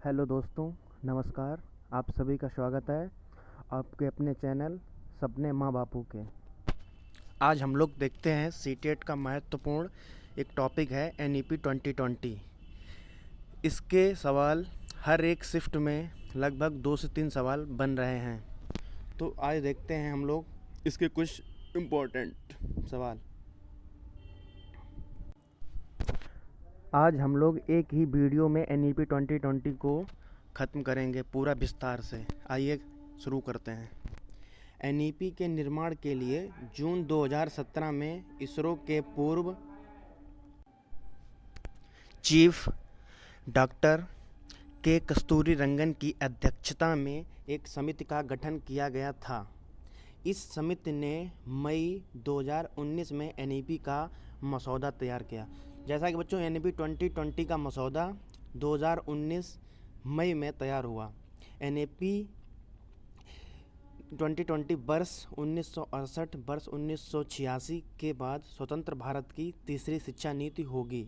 Hello दोस्तों, नमस्कार। आप सभी का स्वागत है आपके अपने चैनल सपने माँ बापू के। आज हम लोग देखते हैं सीटेट का महत्वपूर्ण एक टॉपिक है एनईपी 2020। इसके सवाल हर एक शिफ्ट में लगभग 2 से 3 सवाल बन रहे हैं। तो आज देखते हैं हम लोग इसके कुछ इम्पोर्टेंट सवाल। आज हम लोग एक ही वीडियो में एनईपी 2020 को ख़त्म करेंगे पूरा विस्तार से। आइए शुरू करते हैं। एनईपी के निर्माण के लिए जून 2017 में इसरो के पूर्व चीफ डॉक्टर के कस्तूरी रंगन की अध्यक्षता में एक समिति का गठन किया गया था। इस समिति ने मई 2019 में एनईपी का मसौदा तैयार किया। जैसा कि बच्चों एनईपी 2020 का मसौदा 2019 मई में तैयार हुआ। एनईपी 2020 वर्ष 1968 वर्ष 1986 के बाद स्वतंत्र भारत की तीसरी शिक्षा नीति होगी।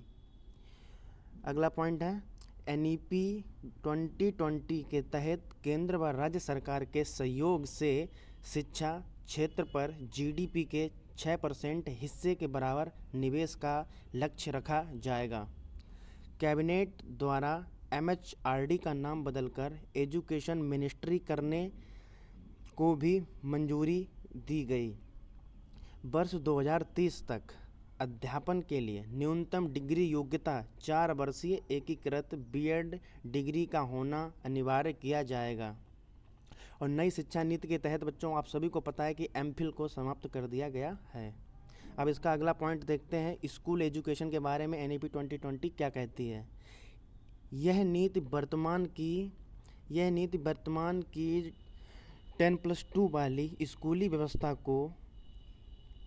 अगला पॉइंट है एनईपी 2020 के तहत केंद्र व राज्य सरकार के सहयोग से शिक्षा क्षेत्र पर जीडीपी के 6% हिस्से के बराबर निवेश का लक्ष्य रखा जाएगा। कैबिनेट द्वारा एमएचआरडी का नाम बदलकर एजुकेशन मिनिस्ट्री करने को भी मंजूरी दी गई। वर्ष 2030 तक अध्यापन के लिए न्यूनतम डिग्री योग्यता 4 वर्षीय एकीकृत बीएड डिग्री का होना अनिवार्य किया जाएगा। और नई शिक्षा नीति के तहत बच्चों आप सभी को पता है कि एमफिल को समाप्त कर दिया गया है। अब इसका अगला पॉइंट देखते हैं स्कूल एजुकेशन के बारे में एनईपी 2020 क्या कहती है। यह नीति वर्तमान की 10+2 वाली स्कूली व्यवस्था को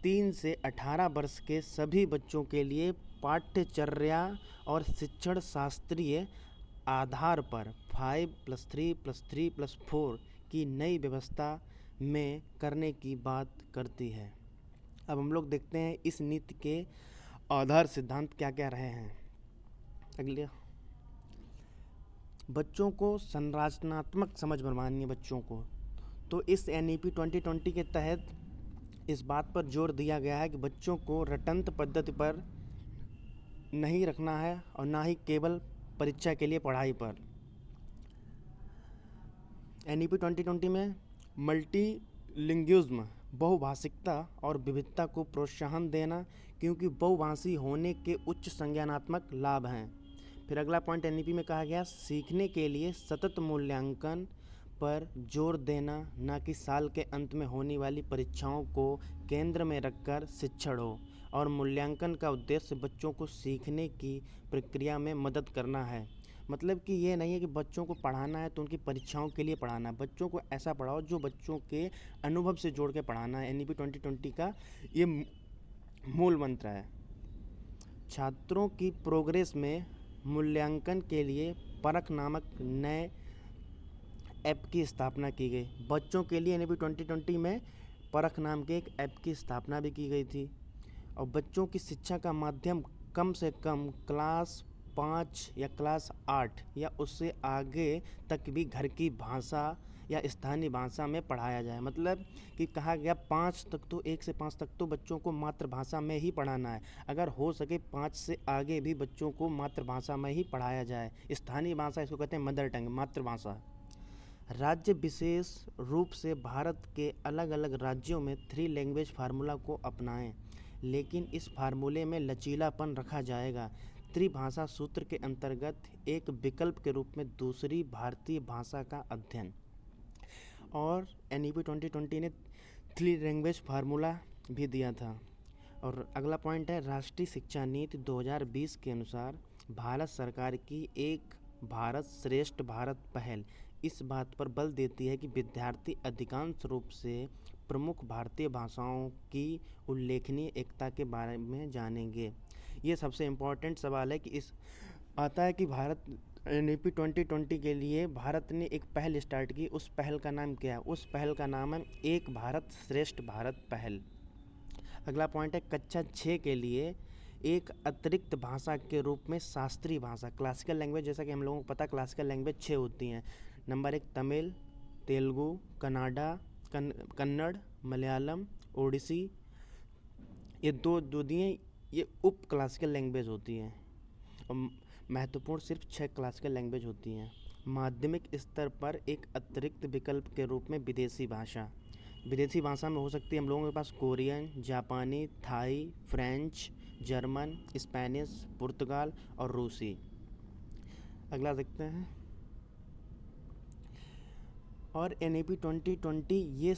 3 से 18 वर्ष के सभी बच्चों के लिए पाठ्यचर्या और शिक्षण शास्त्रीय आधार पर 5+3+3+4 की नई व्यवस्था में करने की बात करती है। अब हम लोग देखते हैं इस नीति के आधार सिद्धांत क्या क्या रहे हैं। अगले बच्चों को संरचनात्मक समझ बनवानी है बच्चों को, तो इस एनईपी 2020 के तहत इस बात पर जोर दिया गया है कि बच्चों को रटंत पद्धति पर नहीं रखना है और ना ही केवल परीक्षा के लिए पढ़ाई पर। एनईपी 2020 में मल्टीलिंग्विज्म बहुभाषिकता और विविधता को प्रोत्साहन देना, क्योंकि बहुभाषी होने के उच्च संज्ञानात्मक लाभ हैं। फिर अगला पॉइंट एनईपी में कहा गया सीखने के लिए सतत मूल्यांकन पर जोर देना, ना कि साल के अंत में होने वाली परीक्षाओं को केंद्र में रखकर शिक्षण हो। और मूल्यांकन का उद्देश्य बच्चों को सीखने की प्रक्रिया में मदद करना है। मतलब कि ये नहीं है कि बच्चों को पढ़ाना है तो उनकी परीक्षाओं के लिए पढ़ाना है। बच्चों को ऐसा पढ़ाओ जो बच्चों के अनुभव से जोड़ के पढ़ाना है। एनईपी 2020 का ये मूल मंत्र है। छात्रों की प्रोग्रेस में मूल्यांकन के लिए परख नामक नए ऐप की स्थापना की गई। बच्चों के लिए एनईपी 2020 में परख नाम के एक ऐप की स्थापना भी की गई थी। और बच्चों की शिक्षा का माध्यम कम से कम क्लास 5 या क्लास 8 या उससे आगे तक भी घर की भाषा या स्थानीय भाषा में पढ़ाया जाए। मतलब कि कहा गया 5 तक तो 1 से 5 तक तो बच्चों को मातृभाषा में ही पढ़ाना है। अगर हो सके 5 से आगे भी बच्चों को मातृभाषा में ही पढ़ाया जाए। स्थानीय भाषा इसको कहते हैं मदर टंग, मातृभाषा। राज्य विशेष रूप से भारत के अलग अलग राज्यों में 3 लैंग्वेज फार्मूला को अपनाएं, लेकिन इस फार्मूले में लचीलापन रखा जाएगा। त्रिभाषा सूत्र के अंतर्गत एक विकल्प के रूप में दूसरी भारतीय भाषा का अध्ययन। और एनईपी 2020 ने 3 लैंग्वेज फार्मूला भी दिया था। और अगला पॉइंट है राष्ट्रीय शिक्षा नीति 2020 के अनुसार भारत सरकार की एक भारत श्रेष्ठ भारत पहल इस बात पर बल देती है कि विद्यार्थी अधिकांश रूप से प्रमुख भारतीय भाषाओं की उल्लेखनीय एकता के बारे में जानेंगे। ये सबसे इम्पोर्टेंट सवाल है कि इस आता है कि भारत एनईपी 2020 के लिए भारत ने एक पहल स्टार्ट की। उस पहल का नाम क्या है? उस पहल का नाम है एक भारत श्रेष्ठ भारत पहल। अगला पॉइंट है कक्षा 6 के लिए एक अतिरिक्त भाषा के रूप में शास्त्रीय भाषा क्लासिकल लैंग्वेज, जैसा कि हम लोगों को पता क्लासिकल लैंग्वेज 6 होती हैं। नंबर 1 तमिल, तेलुगु, कन्नड़, मलयालम, ओडिसी, ये दो दिए ये उप क्लासिकल लैंग्वेज होती हैं। और महत्वपूर्ण सिर्फ 6 क्लासिकल लैंग्वेज होती हैं। माध्यमिक स्तर पर एक अतिरिक्त विकल्प के रूप में विदेशी भाषा में हो सकती है हम लोगों के पास कोरियन, जापानी, थाई, फ्रेंच, जर्मन, स्पेनिश, पुर्तगाल और रूसी। अगला देखते हैं। और NEP 2020 ये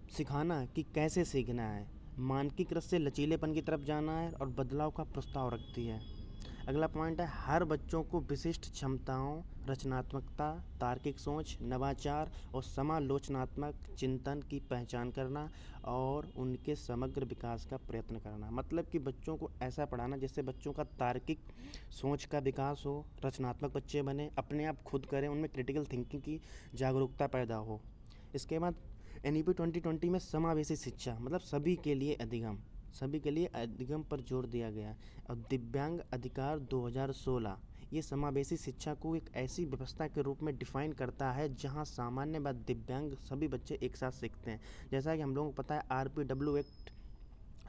सिखाना कि कैसे सीखना है, मानकीकृत से लचीलेपन की तरफ जाना है और बदलाव का प्रस्ताव रखती है। अगला पॉइंट है हर बच्चों को विशिष्ट क्षमताओं, रचनात्मकता, तार्किक सोच, नवाचार और समालोचनात्मक चिंतन की पहचान करना और उनके समग्र विकास का प्रयत्न करना। मतलब कि बच्चों को ऐसा पढ़ाना जिससे बच्चों का तार्किक सोच का विकास हो, रचनात्मक बच्चे बने, अपने आप खुद करें, उनमें क्रिटिकल थिंकिंग की जागरूकता पैदा हो। इसके बाद NEP 2020 में समावेशी शिक्षा मतलब सभी के लिए अधिगम पर जोर दिया गया है। और दिव्यांग अधिकार 2016 ये समावेशी शिक्षा को एक ऐसी व्यवस्था के रूप में डिफाइन करता है जहां सामान्य व दिव्यांग सभी बच्चे एक साथ सीखते हैं। जैसा कि हम लोगों को पता है RPW एक्ट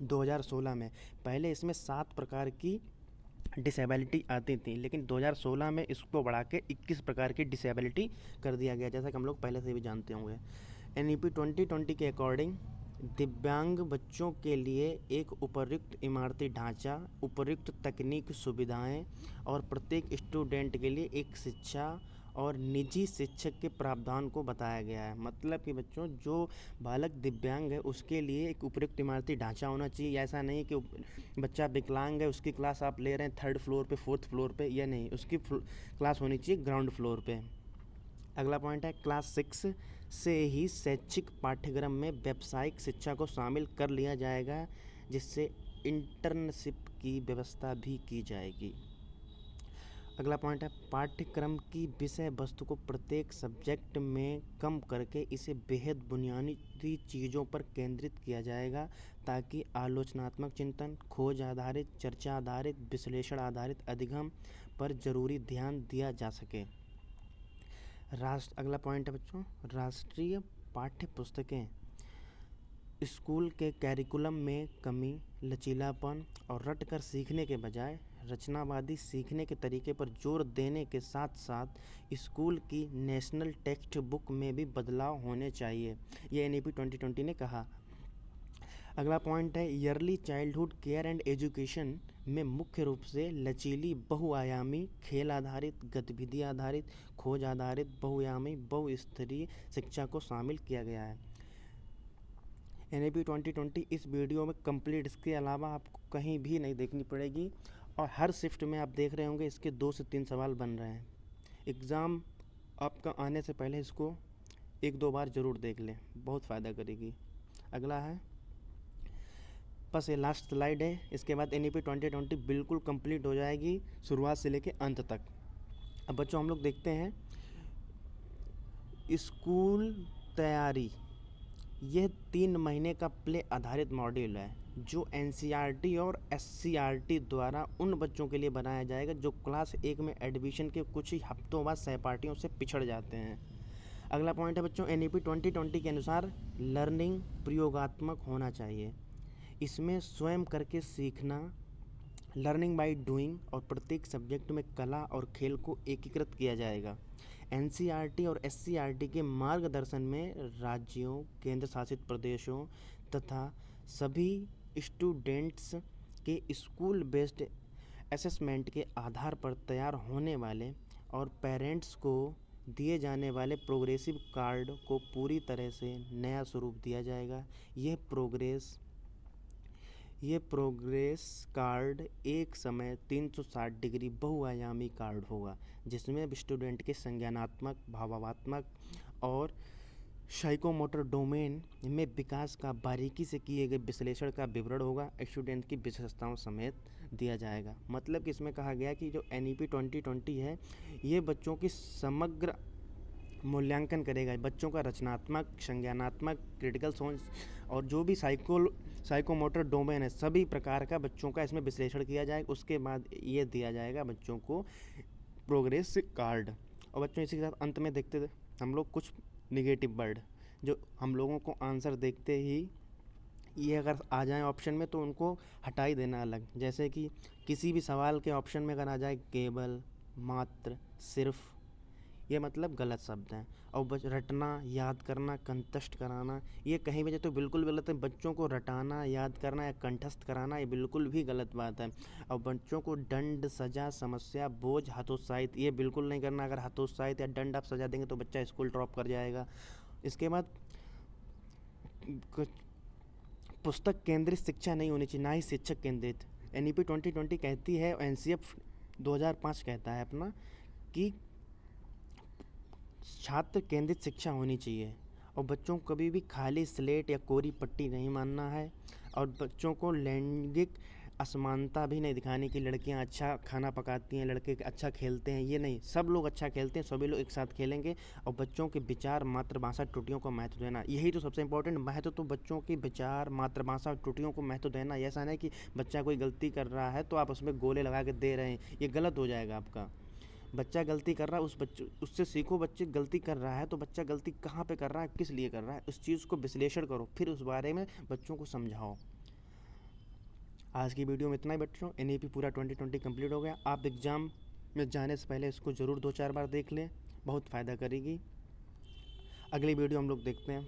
2016 में पहले इसमें 7 प्रकार की डिसेबिलिटी आती थी, लेकिन 2016 में इसको बढ़ा के 21 प्रकार की डिसेबिलिटी कर दिया गया, जैसा कि हम लोग पहले से भी जानते होंगे। NEP 2020 के अकॉर्डिंग दिव्यांग बच्चों के लिए एक उपयुक्त इमारती ढांचा, उपयुक्त तकनीक सुविधाएं और प्रत्येक स्टूडेंट के लिए एक शिक्षा और निजी शिक्षक के प्रावधान को बताया गया है। मतलब कि बच्चों जो बालक दिव्यांग है उसके लिए एक उपयुक्त इमारती ढांचा होना चाहिए। ऐसा नहीं कि बच्चा विकलांग है उसकी क्लास आप ले रहे हैं 3rd फ्लोर पे 4th फ्लोर पे, या नहीं, उसकी क्लास होनी चाहिए ग्राउंड फ्लोर पे। अगला पॉइंट है क्लास 6 से ही शैक्षिक पाठ्यक्रम में व्यावसायिक शिक्षा को शामिल कर लिया जाएगा, जिससे इंटर्नशिप की व्यवस्था भी की जाएगी। अगला पॉइंट है पाठ्यक्रम की विषय वस्तु को प्रत्येक सब्जेक्ट में कम करके इसे बेहद बुनियादी चीज़ों पर केंद्रित किया जाएगा, ताकि आलोचनात्मक चिंतन, खोज आधारित, चर्चा आधारित, विश्लेषण आधारित अधिगम पर जरूरी ध्यान दिया जा सके। अगला पॉइंट है बच्चों राष्ट्रीय पाठ्य पुस्तकें स्कूल के कैरिकुलम में कमी, लचीलापन और रटकर सीखने के बजाय रचनावादी सीखने के तरीके पर जोर देने के साथ साथ स्कूल की नेशनल टेक्स्ट बुक में भी बदलाव होने चाहिए, ये NEP 2020 ने कहा। अगला पॉइंट है yearly childhood care and education में मुख्य रूप से लचीली, बहुआयामी, खेल आधारित, गतिविधि आधारित, खोज आधारित, बहुआयामी, बहुस्तरीय शिक्षा को शामिल किया गया है। NEP 2020 इस वीडियो में कंप्लीट, इसके अलावा आपको कहीं भी नहीं देखनी पड़ेगी। और हर शिफ्ट में आप देख रहे होंगे इसके 2 से 3 सवाल बन रहे हैं। एग्ज़ाम आपका आने से पहले इसको 1-2 बार ज़रूर देख लें, बहुत फ़ायदा करेगी। अगला है बस ये लास्ट स्लाइड है, इसके बाद NEP 2020 बिल्कुल कंप्लीट हो जाएगी शुरुआत से लेके अंत तक। अब बच्चों हम लोग देखते हैं स्कूल तैयारी, यह 3 महीने का प्ले आधारित मॉड्यूल है जो NCERT और SCERT द्वारा उन बच्चों के लिए बनाया जाएगा जो क्लास 1 में एडमिशन के कुछ ही हफ्तों बाद सहपाठियों से पिछड़ जाते हैं। अगला पॉइंट है बच्चों NEP 2020 के अनुसार लर्निंग प्रयोगात्मक होना चाहिए। इसमें स्वयं करके सीखना, लर्निंग बाय डूइंग, और प्रत्येक सब्जेक्ट में कला और खेल को एकीकृत किया जाएगा। NCERT और SCERT के मार्गदर्शन में राज्यों, केंद्र शासित प्रदेशों तथा सभी स्टूडेंट्स के स्कूल बेस्ड असेसमेंट के आधार पर तैयार होने वाले और पेरेंट्स को दिए जाने वाले प्रोग्रेसिव कार्ड को पूरी तरह से नया स्वरूप दिया जाएगा। ये प्रोग्रेस कार्ड एक समय 360 डिग्री बहुआयामी कार्ड होगा, जिसमें स्टूडेंट के संज्ञानात्मक, भावात्मक और साइकोमोटर डोमेन में विकास का बारीकी से किए गए विश्लेषण का विवरण होगा, स्टूडेंट की विशेषताओं समेत दिया जाएगा। मतलब कि इसमें कहा गया कि जो NEP 2020 है ये बच्चों की समग्र मूल्यांकन करेगा, बच्चों का रचनात्मक, संज्ञानात्मक, क्रिटिकल सोच और जो भी साइकोमोटर डोमेन है, सभी प्रकार का बच्चों का इसमें विश्लेषण किया जाएगा। उसके बाद ये दिया जाएगा बच्चों को प्रोग्रेस कार्ड। और बच्चों इसी के साथ अंत में देखते थे हम लोग कुछ निगेटिव वर्ड, जो हम लोगों को आंसर देखते ही ये अगर आ जाए ऑप्शन में तो उनको हटा ही देना अलग। जैसे कि किसी भी सवाल के ऑप्शन में अगर आ जाए केवल, मात्र, सिर्फ, ये मतलब गलत शब्द हैं। और रटना, याद करना, कंठस्थ कराना, ये कहीं भी तो बिल्कुल गलत है। बच्चों को रटाना, याद करना या कंठस्थ कराना ये बिल्कुल भी गलत बात है। और बच्चों को दंड, सजा, समस्या, बोझ, हतोत्साहित ये बिल्कुल नहीं करना। अगर हतोत्साहित या दंड आप सजा देंगे तो बच्चा स्कूल ड्रॉप कर जाएगा। इसके बाद पुस्तक केंद्रित शिक्षा नहीं होनी चाहिए, ना ही शिक्षक केंद्रित। NEP 2020 कहती है, NCF 2005 कहता है अपना कि छात्र केंद्रित शिक्षा होनी चाहिए। और बच्चों को कभी भी खाली स्लेट या कोरी पट्टी नहीं मानना है। और बच्चों को लैंगिक असमानता भी नहीं दिखाने की, लड़कियां अच्छा खाना पकाती हैं, लड़के अच्छा खेलते हैं, ये नहीं। सब लोग अच्छा खेलते हैं, सभी लोग एक साथ खेलेंगे। और बच्चों के विचार, मातृभाषा, त्रुटियों को महत्व देना, यही तो सबसे इंपॉर्टेंट महत्व। तो बच्चों के विचार, मातृभाषा, त्रुटियों को महत्व देना। ऐसा नहीं कि बच्चा कोई गलती कर रहा है तो आप उसमें गोले लगा के दे रहे हैं, ये गलत हो जाएगा आपका। बच्चा गलती कर रहा है, उस बच्चे उससे सीखो। बच्चे गलती कर रहा है तो बच्चा गलती कहाँ पे कर रहा है, किस लिए कर रहा है, उस चीज़ को विश्लेषण करो, फिर उस बारे में बच्चों को समझाओ। आज की वीडियो में इतना ही बच्चों। NEP पूरा 2020 कंप्लीट हो गया। आप एग्ज़ाम में जाने से पहले इसको ज़रूर 2-4 बार देख लें, बहुत फ़ायदा करेगी। अगली वीडियो हम लोग देखते हैं।